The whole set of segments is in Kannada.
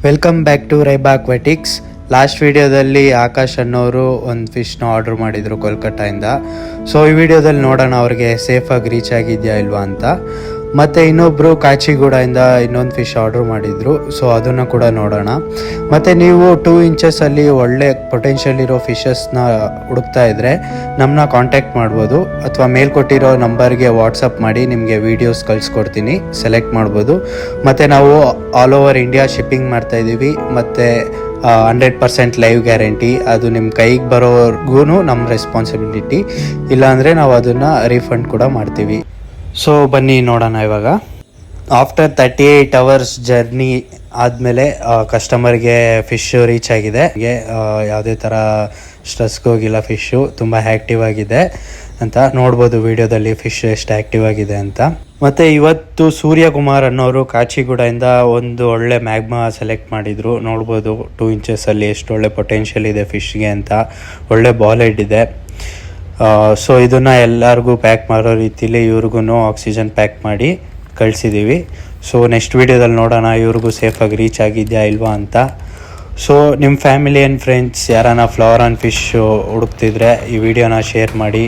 Welcome back to Raiba aquatics. Last ವಿಡಿಯೋದಲ್ಲಿ ಆಕಾಶ್ ಅನ್ನೋರು ಒಂದು ಫಿಶ್ನ ಆರ್ಡರ್ ಮಾಡಿದರು ಕೋಲ್ಕತ್ತಾಯಿಂದ. ಸೊ ಈ ವಿಡಿಯೋದಲ್ಲಿ ನೋಡೋಣ ಅವ್ರಿಗೆ ಸೇಫಾಗಿ ರೀಚ್ ಆಗಿದೆಯಾ ಇಲ್ವಾ ಅಂತ. ಮತ್ತು ಇನ್ನೊಬ್ಬರು ಕಾಚಿಗೂಡದಿಂದ ಇನ್ನೊಂದು ಫಿಶ್ ಆರ್ಡ್ರ್ ಮಾಡಿದರು. ಸೊ ಅದನ್ನು ಕೂಡ ನೋಡೋಣ. ಮತ್ತು ನೀವು 2 ಇಂಚಸಲ್ಲಿ ಒಳ್ಳೆ ಪೊಟೆನ್ಷಿಯಲ್ ಇರೋ ಫಿಶಸ್ನ ಹುಡುಕ್ತಾ ಇದ್ದರೆ ನಮ್ಮನ್ನ ಕಾಂಟ್ಯಾಕ್ಟ್ ಮಾಡ್ಬೋದು, ಅಥವಾ ಮೇಲ್ಕೊಟ್ಟಿರೋ ನಂಬರ್ಗೆ ವಾಟ್ಸಪ್ ಮಾಡಿ ನಿಮಗೆ ವೀಡಿಯೋಸ್ ಕಳಿಸ್ಕೊಡ್ತೀನಿ, ಸೆಲೆಕ್ಟ್ ಮಾಡ್ಬೋದು. ಮತ್ತು ನಾವು ಆಲ್ ಓವರ್ ಇಂಡಿಯಾ ಶಿಪ್ಪಿಂಗ್ ಮಾಡ್ತಾಯಿದ್ದೀವಿ. ಮತ್ತು 100% ಲೈವ್ ಗ್ಯಾರಂಟಿ. ಅದು ನಿಮ್ಮ ಕೈಗೆ ಬರೋವರೆಗೂ ನಮ್ಮ ರೆಸ್ಪಾನ್ಸಿಬಿಲಿಟಿ. ಇಲ್ಲಾಂದರೆ ನಾವು ಅದನ್ನು ರೀಫಂಡ್ ಕೂಡ ಮಾಡ್ತೀವಿ. ಸೊ ಬನ್ನಿ ನೋಡೋಣ. ಇವಾಗ ಆಫ್ಟರ್ 38 hours ಜರ್ನಿ ಆದಮೇಲೆ ಕಸ್ಟಮರ್ಗೆ ಫಿಶ್ ರೀಚ್ ಆಗಿದೆ. ಯಾವುದೇ ಥರ ಸ್ಟ್ರೆಸ್ಗೆ ಹೋಗಿಲ್ಲ, ಫಿಶ್ಶು ತುಂಬ ಆ್ಯಕ್ಟಿವ್ ಆಗಿದೆ ಅಂತ ನೋಡ್ಬೋದು ವಿಡಿಯೋದಲ್ಲಿ ಫಿಶ್ ಎಷ್ಟು ಆ್ಯಕ್ಟಿವ್ ಆಗಿದೆ ಅಂತ. ಮತ್ತು ಇವತ್ತು ಸೂರ್ಯಕುಮಾರ್ ಅನ್ನೋರು ಕಾಚಿಗೂಡದಿಂದ ಒಂದು ಒಳ್ಳೆ ಮ್ಯಾಗ್ಮಾ ಸೆಲೆಕ್ಟ್ ಮಾಡಿದರು. ನೋಡ್ಬೋದು 2 ಇಂಚಸಲ್ಲಿ ಎಷ್ಟು ಒಳ್ಳೆ ಪೊಟೆನ್ಷಿಯಲ್ ಇದೆ ಫಿಶ್ಗೆ ಅಂತ. ಒಳ್ಳೆ ಬಾಲ್ ಹೆಡ್ ಇದೆ. ಸೊ ಇದನ್ನು ಎಲ್ಲರಿಗೂ ಪ್ಯಾಕ್ ಮಾಡೋ ರೀತಿಲಿ ಇವ್ರಿಗೂ ಆಕ್ಸಿಜನ್ ಪ್ಯಾಕ್ ಮಾಡಿ ಕಳಿಸಿದ್ದೀವಿ. ಸೊ ನೆಕ್ಸ್ಟ್ ವೀಡಿಯೋದಲ್ಲಿ ನೋಡೋಣ ಇವ್ರಿಗೂ ಸೇಫಾಗಿ ರೀಚ್ ಆಗಿದೆಯಾ ಇಲ್ವಾ ಅಂತ. ಸೊ ನಿಮ್ಮ ಫ್ಯಾಮಿಲಿ ಆ್ಯಂಡ್ ಫ್ರೆಂಡ್ಸ್ ಯಾರಾನ ಫ್ಲವರ್ ಆ್ಯಂಡ್ ಫಿಶ್ ಹುಡುಕ್ತಿದ್ರೆ ಈ ವಿಡಿಯೋನ ಶೇರ್ ಮಾಡಿ.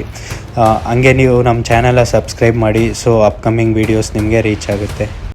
ಹಂಗೆ ನೀವು ನಮ್ಮ ಚಾನಲ್ನ ಸಬ್ಸ್ಕ್ರೈಬ್ ಮಾಡಿ. ಸೊ ಅಪ್ಕಮಿಂಗ್ ವೀಡಿಯೋಸ್ ನಿಮಗೆ ರೀಚ್ ಆಗುತ್ತೆ.